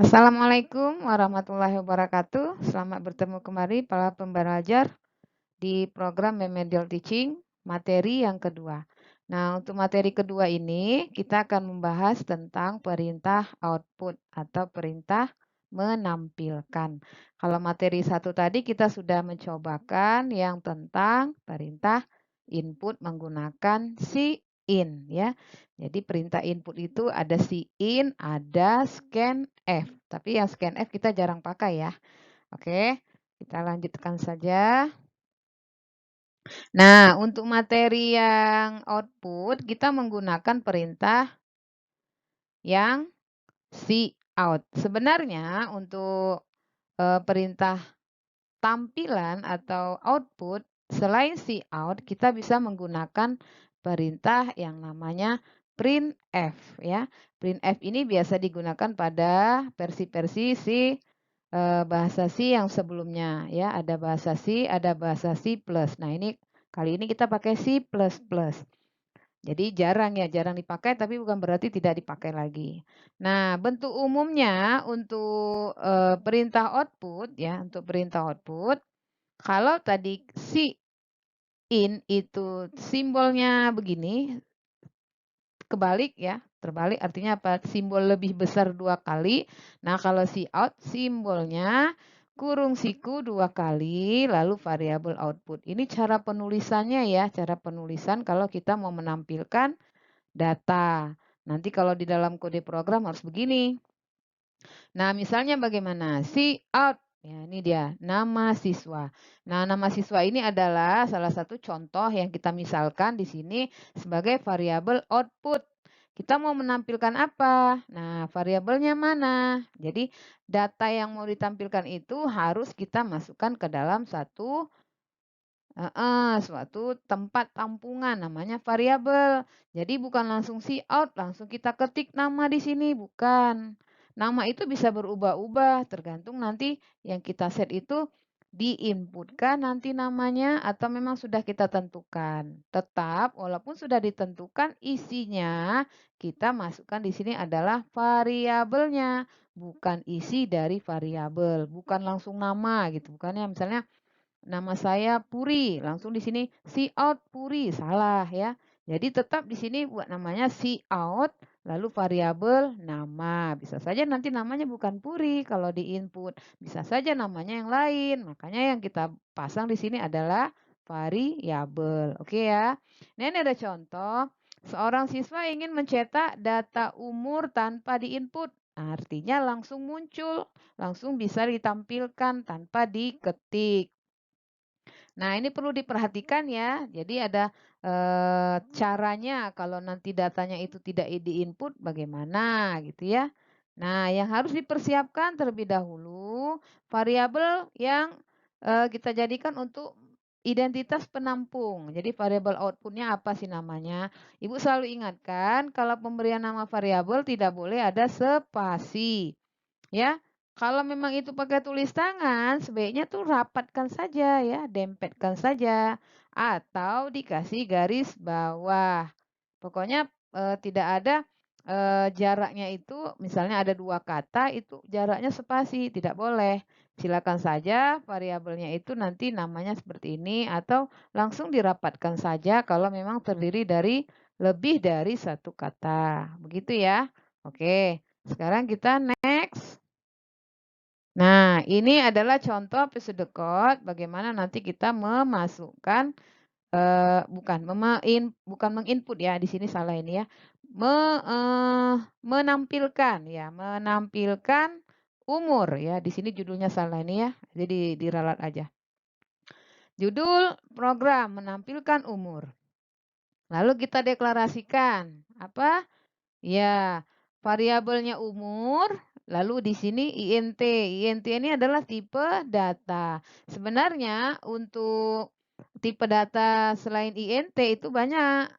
Assalamualaikum warahmatullahi wabarakatuh. Selamat bertemu kembali para pembelajar di program Remedial Teaching, materi yang kedua. Nah, untuk materi kedua ini, kita akan membahas tentang perintah output atau perintah menampilkan. Kalau materi satu tadi kita sudah mencobakan yang tentang perintah input menggunakan in ya. Jadi perintah input itu ada in, ada scanf. Tapi yang scanf kita jarang pakai ya. Oke, kita lanjutkan saja. Nah, untuk materi yang output, kita menggunakan perintah yang cout. Sebenarnya untuk perintah tampilan atau output, selain cout, kita bisa menggunakan perintah yang namanya printf ya. Printf ini biasa digunakan pada versi-versi bahasa C yang sebelumnya ya. Ada bahasa C, ada bahasa C+. Nah, ini kali ini kita pakai C++. Jadi jarang ya, jarang dipakai tapi bukan berarti tidak dipakai lagi. Nah, bentuk umumnya untuk perintah output ya, untuk perintah output, kalau tadi in itu simbolnya begini, kebalik ya, terbalik artinya apa? Simbol lebih besar 2 kali. Nah, kalau out simbolnya kurung siku 2 kali, lalu variabel output. Ini cara penulisannya ya, cara penulisan kalau kita mau menampilkan data. Nanti kalau di dalam kode program harus begini. Nah, misalnya bagaimana? Out. Ya, ini dia, nama siswa. Nah, nama siswa ini adalah salah satu contoh yang kita misalkan di sini sebagai variabel output. Kita mau menampilkan apa? Nah, variabelnya mana? Jadi, data yang mau ditampilkan itu harus kita masukkan ke dalam suatu tempat tampungan namanya variabel. Jadi bukan langsung out, langsung kita ketik nama di sini, bukan. Nama itu bisa berubah-ubah tergantung nanti yang kita set itu diinputkan nanti namanya atau memang sudah kita tentukan. Tetap walaupun sudah ditentukan isinya kita masukkan di sini adalah variabelnya, bukan isi dari variabel, bukan langsung nama gitu. Bukannya misalnya nama saya Puri, langsung di sini out Puri, salah ya. Jadi tetap di sini buat namanya out, lalu variabel nama. Bisa saja nanti namanya bukan Puri kalau di input, bisa saja namanya yang lain. Makanya yang kita pasang di sini adalah variabel. Oke ya. Nah, ini ada contoh. Seorang siswa ingin mencetak data umur tanpa diinput. Artinya langsung muncul, langsung bisa ditampilkan tanpa diketik. Nah, ini perlu diperhatikan ya. Jadi ada caranya kalau nanti datanya itu tidak di-input bagaimana gitu ya. Nah, yang harus dipersiapkan terlebih dahulu variabel yang kita jadikan untuk identitas penampung. Jadi variabel outputnya apa sih namanya? Ibu selalu ingatkan kalau pemberian nama variabel tidak boleh ada spasi. Ya, kalau memang itu pakai tulis tangan, sebaiknya tuh rapatkan saja ya, dempetkan saja atau dikasih garis bawah. Pokoknya tidak ada jaraknya itu misalnya ada 2 kata itu jaraknya spasi, tidak boleh. Silakan saja variabelnya itu nanti namanya seperti ini atau langsung dirapatkan saja kalau memang terdiri dari lebih dari 1 kata. Begitu ya. Oke, sekarang kita next. Nah, ini adalah contoh episode code bagaimana nanti kita memasukkan bukan menginput ya, di sini salah ini ya. Menampilkan ya, menampilkan umur ya. Di sini judulnya salah ini ya. Jadi diralat aja. Judul program menampilkan umur. Lalu kita deklarasikan apa? Ya, variabelnya umur, lalu di sini int. Int ini adalah tipe data. Sebenarnya untuk tipe data selain int itu banyak.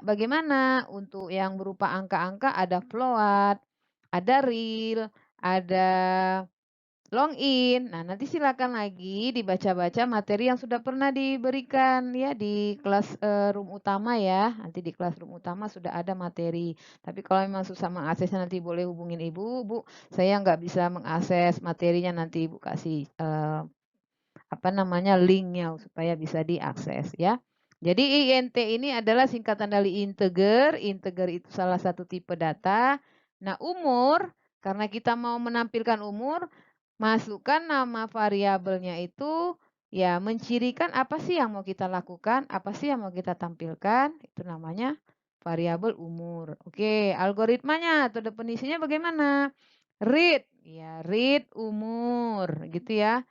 Bagaimana? Untuk yang berupa angka-angka ada float, ada real, ada Login. Nah, nanti silakan lagi dibaca-baca materi yang sudah pernah diberikan ya di kelas room utama ya. Nanti di kelas room utama sudah ada materi. Tapi kalau memang susah mengaksesnya nanti boleh hubungin Ibu, Bu, saya nggak bisa mengakses materinya nanti Ibu kasih apa namanya linknya supaya bisa diakses ya. Jadi INT ini adalah singkatan dari integer. Integer itu salah satu tipe data. Nah, umur karena kita mau menampilkan umur, masukkan nama variabelnya itu ya mencirikan apa sih yang mau kita lakukan, apa sih yang mau kita tampilkan, itu namanya variabel umur. Oke, algoritmanya atau definisinya bagaimana? Read, ya read umur gitu ya.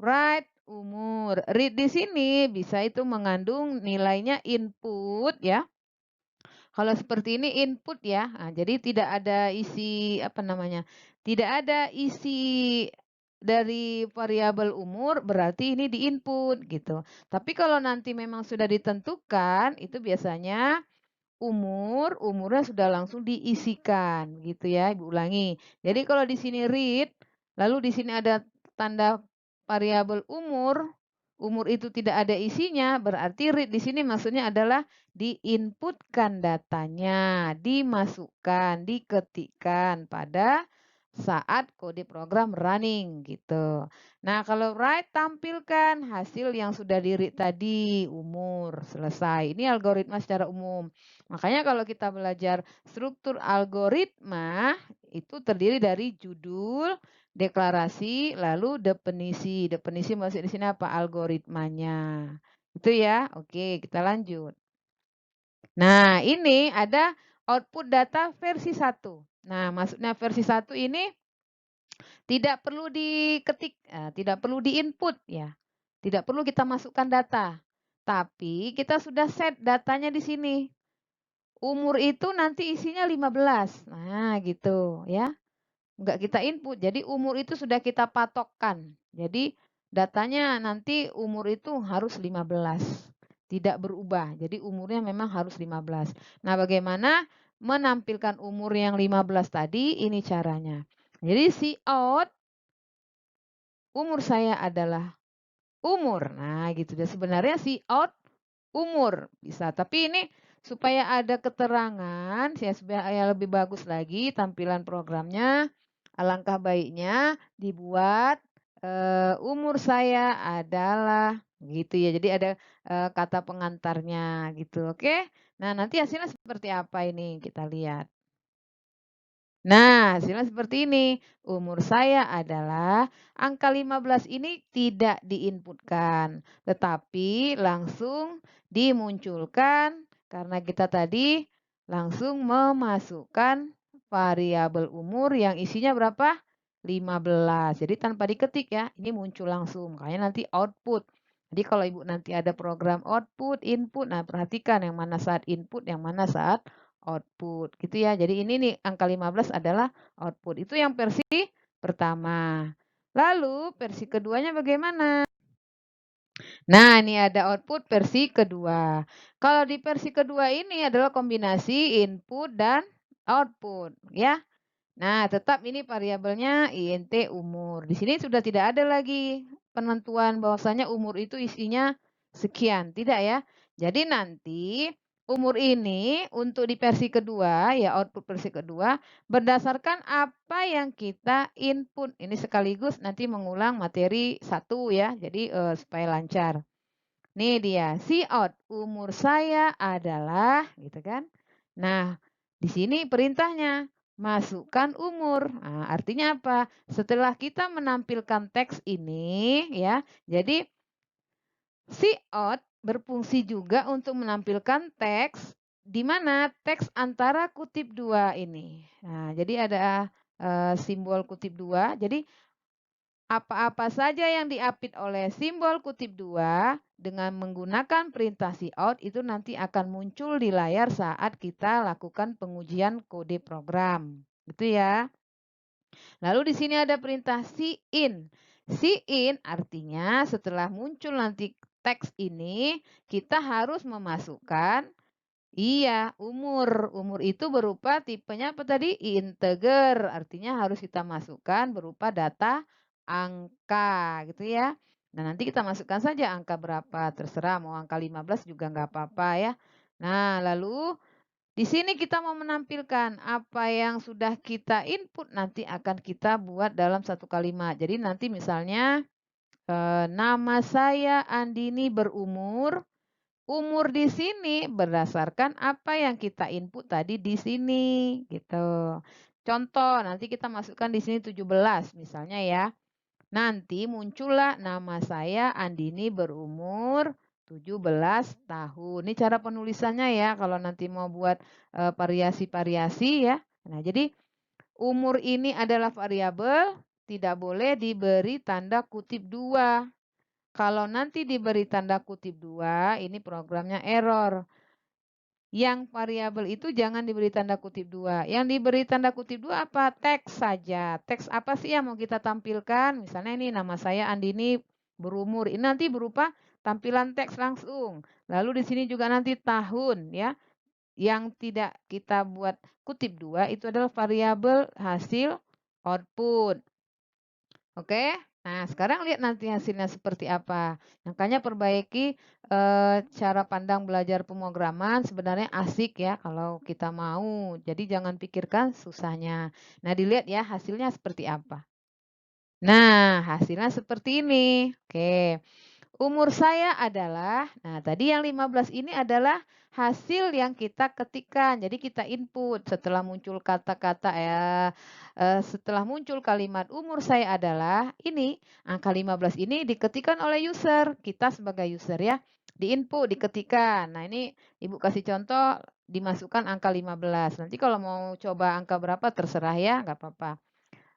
Write umur. Read di sini bisa itu mengandung nilainya input ya. Kalau seperti ini input ya. Nah, jadi tidak ada isi apa namanya? Tidak ada isi dari variabel umur berarti ini di input gitu. Tapi kalau nanti memang sudah ditentukan itu biasanya umurnya sudah langsung diisikan gitu ya. Ibu ulangi. Jadi kalau di sini read, lalu di sini ada tanda variabel umur, umur itu tidak ada isinya, berarti read di sini maksudnya adalah diinputkan datanya, dimasukkan, diketikkan pada saat kode program running gitu. Nah, kalau write tampilkan hasil yang sudah di-read tadi, umur, selesai. Ini algoritma secara umum. Makanya kalau kita belajar struktur algoritma itu terdiri dari judul, deklarasi, lalu definisi. Definisi maksud di sini apa? Algoritmanya. Itu ya. Oke, kita lanjut. Nah, ini ada output data versi 1. Nah, maksudnya versi 1 ini tidak perlu diketik, tidak perlu di-input ya. Tidak perlu kita masukkan data. Tapi kita sudah set datanya di sini. Umur itu nanti isinya 15. Nah, gitu ya. Enggak kita input. Jadi umur itu sudah kita patokkan. Jadi datanya nanti umur itu harus 15. Tidak berubah. Jadi umurnya memang harus 15. Nah, bagaimana menampilkan umur yang 15 tadi? Ini caranya. Jadi si out umur saya adalah umur. Nah, gitu deh. Sebenarnya si out umur bisa, tapi ini supaya ada keterangan, supaya lebih bagus lagi tampilan programnya, alangkah baiknya dibuat umur saya adalah gitu ya. Jadi ada kata pengantarnya gitu, oke? Nah, nanti hasilnya seperti apa ini kita lihat. Nah, hasilnya seperti ini. Umur saya adalah angka 15 ini tidak diinputkan, tetapi langsung dimunculkan karena kita tadi langsung memasukkan variabel umur yang isinya berapa? 15. Jadi tanpa diketik ya, ini muncul langsung. Makanya nanti output. Jadi kalau Ibu nanti ada program output, input, nah perhatikan yang mana saat input, yang mana saat output gitu ya. Jadi ini nih angka 15 adalah output. Itu yang versi pertama. Lalu versi keduanya bagaimana? Nah, ini ada output versi kedua. Kalau di versi kedua ini adalah kombinasi input dan output ya. Nah, tetap ini variabelnya int umur. Di sini sudah tidak ada lagi penentuan bahwasanya umur itu isinya sekian, tidak ya. Jadi nanti umur ini untuk di versi kedua, ya output versi kedua, berdasarkan apa yang kita input. Ini sekaligus nanti mengulang materi satu ya, jadi supaya lancar. Nih dia, see out, umur saya adalah, gitu kan. Nah, di sini perintahnya, masukkan umur. Nah, artinya apa? Setelah kita menampilkan teks ini, ya, jadi see out berfungsi juga untuk menampilkan teks, di mana teks antara kutip dua ini. Nah, jadi ada simbol kutip dua, jadi apa-apa saja yang diapit oleh simbol kutip dua dengan menggunakan perintah cout itu nanti akan muncul di layar saat kita lakukan pengujian kode program. Gitu ya. Lalu di sini ada perintah cin. Cin artinya setelah muncul nanti teks ini kita harus memasukkan iya, umur. Umur itu berupa tipenya apa tadi? Integer. Artinya harus kita masukkan berupa data angka gitu ya. Nah, nanti kita masukkan saja angka berapa, terserah mau angka 15 juga nggak apa-apa ya. Nah, lalu di sini kita mau menampilkan apa yang sudah kita input nanti akan kita buat dalam satu kalimat. Jadi nanti misalnya, nama saya Andini berumur. Umur di sini berdasarkan apa yang kita input tadi di sini, gitu. Contoh, nanti kita masukkan di sini 17 misalnya ya. Nanti muncullah nama saya Andini berumur 17 tahun. Ini cara penulisannya ya, kalau nanti mau buat variasi-variasi ya. Nah, jadi umur ini adalah variabel, tidak boleh diberi tanda kutip 2. Kalau nanti diberi tanda kutip 2, ini programnya error. Yang variabel itu jangan diberi tanda kutip 2. Yang diberi tanda kutip 2 apa? Teks saja. Teks apa sih yang mau kita tampilkan? Misalnya ini nama saya Andini berumur. Ini nanti berupa tampilan teks langsung. Lalu di sini juga nanti tahun ya. Yang tidak kita buat kutip 2 itu adalah variabel hasil output. Oke? Nah, sekarang lihat nanti hasilnya seperti apa. Makanya perbaiki cara pandang belajar pemrograman sebenarnya asik ya kalau kita mau. Jadi jangan pikirkan susahnya. Nah, dilihat ya hasilnya seperti apa. Nah, hasilnya seperti ini. Oke. Umur saya adalah, nah tadi yang 15 ini adalah hasil yang kita ketikkan. Jadi kita input setelah muncul kata-kata ya, setelah muncul kalimat umur saya adalah, ini angka 15 ini diketikkan oleh user. Kita sebagai user ya, di-input, diketikkan. Nah ini Ibu kasih contoh, dimasukkan angka 15. Nanti kalau mau coba angka berapa terserah ya, nggak apa-apa.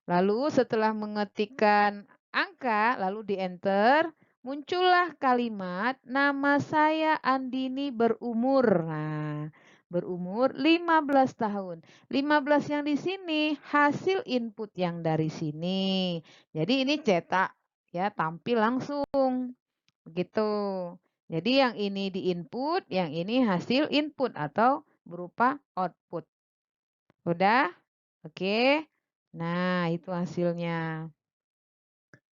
Lalu setelah mengetikkan angka, lalu di-enter, muncullah kalimat, nama saya Andini berumur. Nah, berumur 15 tahun. 15 yang di sini hasil input yang dari sini. Jadi ini cetak ya, tampil langsung. Begitu. Jadi yang ini di input, yang ini hasil input atau berupa output. Udah? Oke. Nah, itu hasilnya.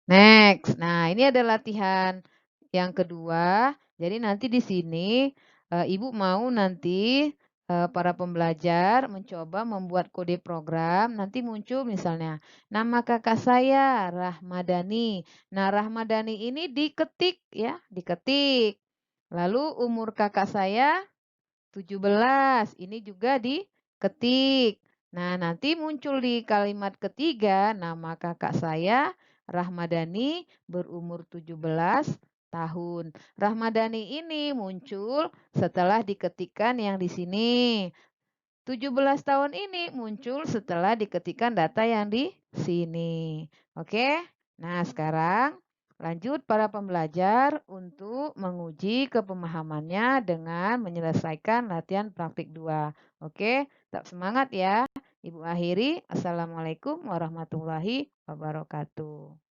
Next. Nah, ini ada latihan yang kedua. Jadi nanti di sini Ibu mau nanti para pembelajar mencoba membuat kode program. Nanti muncul misalnya nama kakak saya Rahmadani. Nah, Rahmadani ini diketik ya, diketik. Lalu umur kakak saya 17, ini juga diketik. Nah, nanti muncul di kalimat ketiga, nama kakak saya Rahmadani berumur 17 tahun. Rahmadani ini muncul setelah diketikkan yang di sini. 17 tahun ini muncul setelah diketikkan data yang di sini. Oke? Nah, sekarang lanjut para pembelajar untuk menguji kepemahamannya dengan menyelesaikan latihan praktik 2. Oke? Tetap semangat ya. Ibu akhiri. Assalamualaikum warahmatullahi wabarakatuh.